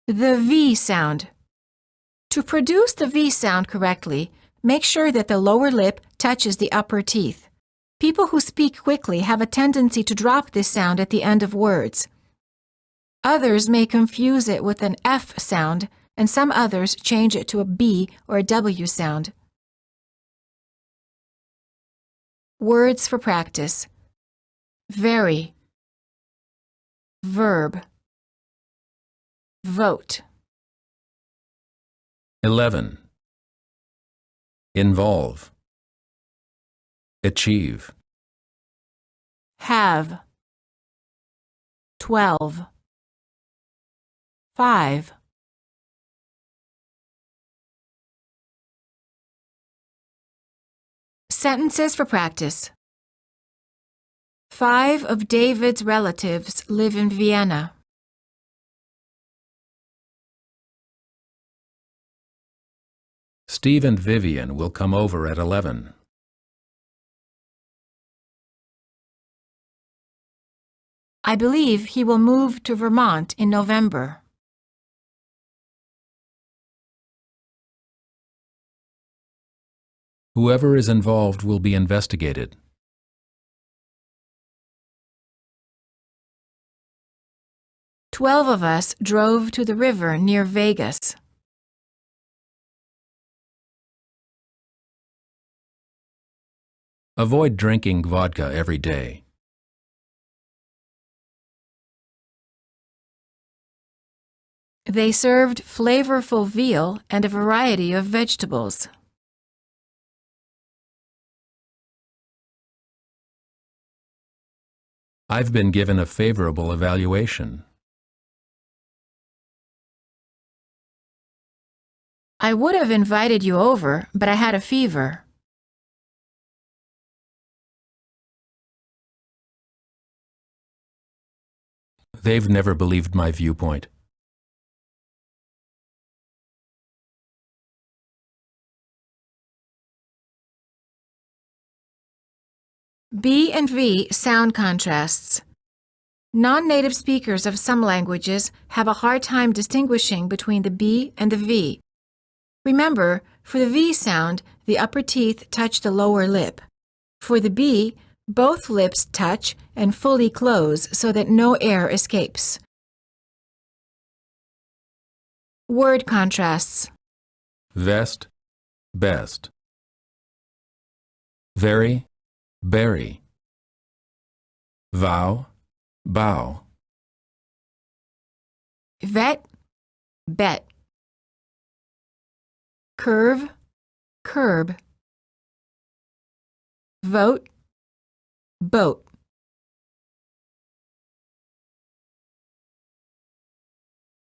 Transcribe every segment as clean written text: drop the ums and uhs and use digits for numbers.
The V sound. To produce the V sound correctly, make sure that the lower lip touches the upper teeth. People who speak quickly have a tendency to drop this sound at the end of words. Others may confuse it with an F sound, and some others change it to a B or a W sound. Words for practice. Very. Verb. Vote. 11. Involve. Achieve. Have. 12. 5. Sentences for practice. 5 of David's relatives live in Vienna. Steve and Vivian will come over at 11. I believe he will move to Vermont in November. Whoever is involved will be investigated. 12 of us drove to the river near Vegas. Avoid drinking vodka every day. They served flavorful veal and a variety of vegetables. I've been given a favorable evaluation. I would have invited you over, but I had a fever. They've never believed my viewpoint. B and V sound contrasts. Non-native speakers of some languages have a hard time distinguishing between the B and the V. Remember, for the V sound, the upper teeth touch the lower lip. For the B, both lips touch and fully close so that no air escapes. Word contrasts. Vest, best. Very, berry. Vow, bow. Vet, bet. Curve, curb. Vote, boat.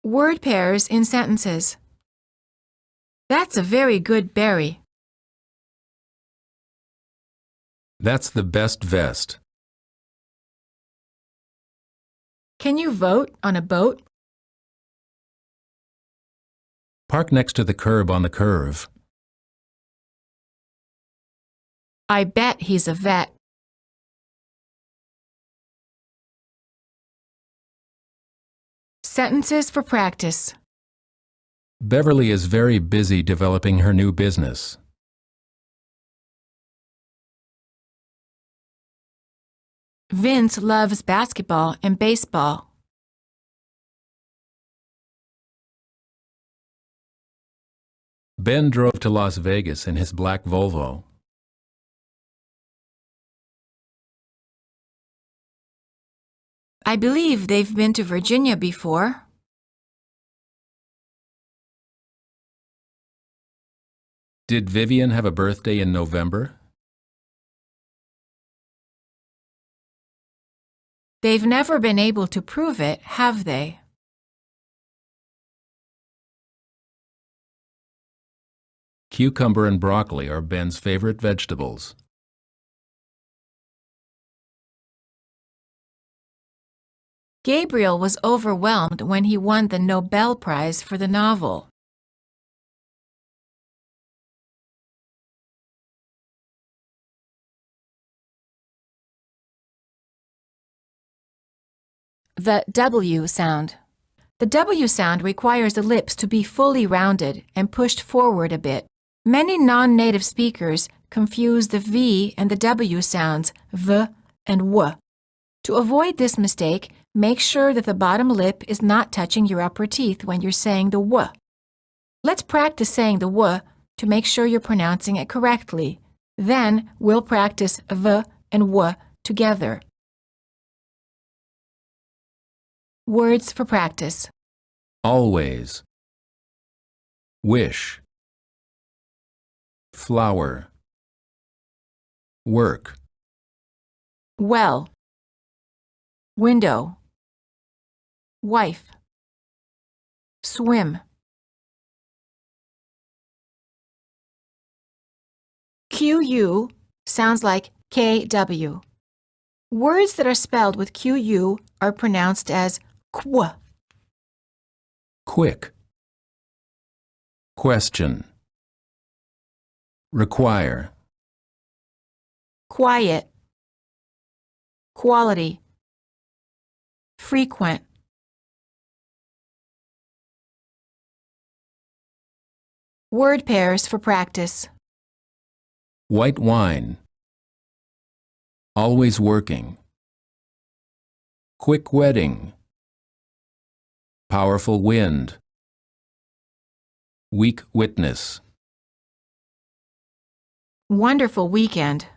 Word pairs in sentences. That's a very good berry. That's the best vest. Can you vote on a boat? Park next to the curb on the curve. I bet he's a vet. Sentences for practice. Beverly is very busy developing her new business. Vince loves basketball and baseball. Ben drove to Las Vegas in his black Volvo. I believe they've been to Virginia before. Did Vivian have a birthday in November? They've never been able to prove it, have they? Cucumber and broccoli are Ben's favorite vegetables. Gabriel was overwhelmed when he won the Nobel Prize for the novel. The W sound. The W sound requires the lips to be fully rounded and pushed forward a bit. Many non-native speakers confuse the V and the W sounds, V and W. To avoid this mistake, make sure that the bottom lip is not touching your upper teeth when you're saying the W. Let's practice saying the W to make sure you're pronouncing it correctly. Then we'll practice V and W together. Words for practice. Always. Wish. Flower. Work. Well. Window. Wife. Swim. QU sounds like KW. Words that are spelled with QU are pronounced as KW. Quick. Question. Require. Quiet. Quality. Frequent. Word pairs for practice. White wine. Always working. Quick wedding. Powerful wind. Weak witness. Wonderful weekend.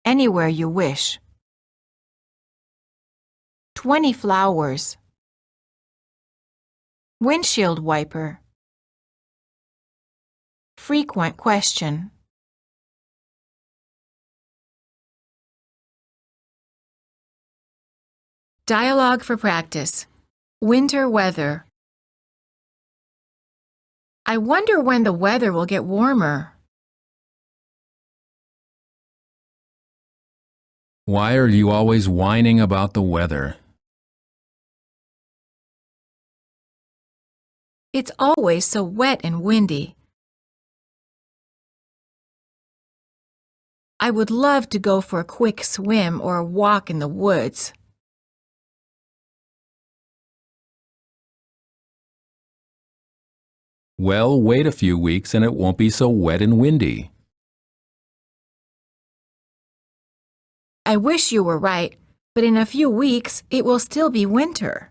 Anywhere you wish. 20 flowers. Windshield wiper. Frequent question. Dialogue for practice. Winter weather. I wonder when the weather will get warmer. Why are you always whining about the weather? It's always so wet and windy. I would love to go for a quick swim or a walk in the woods. Well, wait a few weeks and it won't be so wet and windy. I wish you were right, but in a few weeks it will still be winter.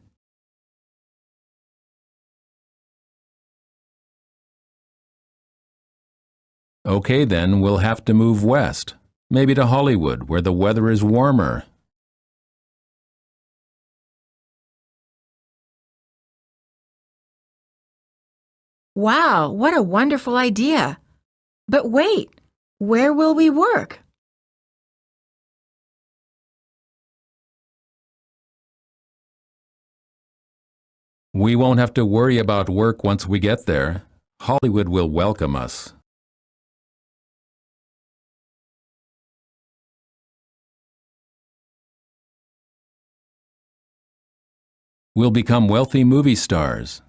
Okay, then we'll have to move west, maybe to Hollywood, where the weather is warmer. Wow, what a wonderful idea! But wait, where will we work? We won't have to worry about work once we get there. Hollywood will welcome us. We'll become wealthy movie stars.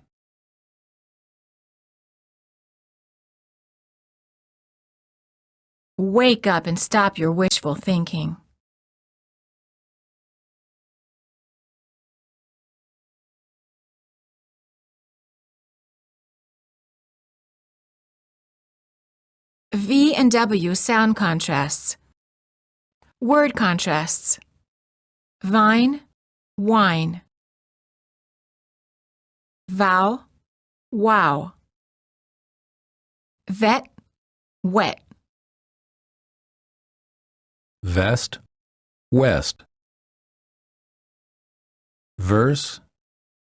Wake up and stop your wishful thinking. V and W sound contrasts. Word contrasts. Vine, wine. Vow, wow. Vet, wet. Vest, west. Verse,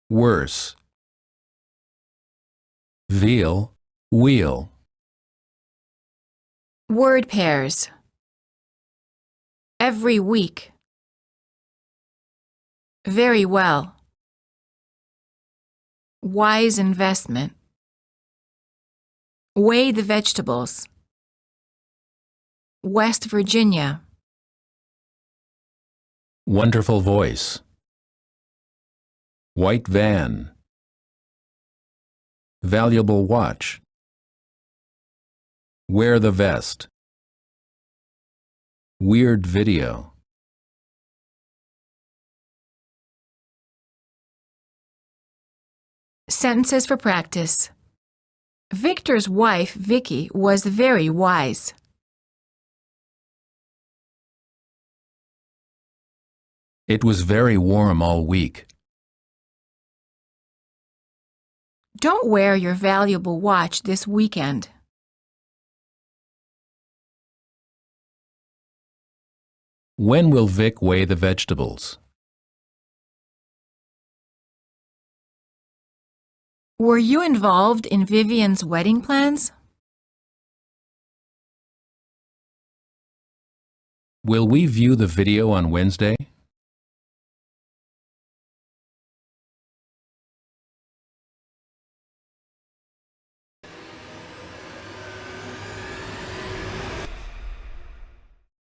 worse. Veal, wheel. Word pairs. Every week. Very well. Wise investment. Weigh the vegetables. West Virginia. Wonderful voice. White van. Valuable watch. Wear the vest. Weird video. Sentences for practice. Victor's wife, Vicky, was very wise. It was very warm all week. Don't wear your valuable watch this weekend. When will Vic weigh the vegetables? Were you involved in Vivian's wedding plans? Will we view the video on Wednesday?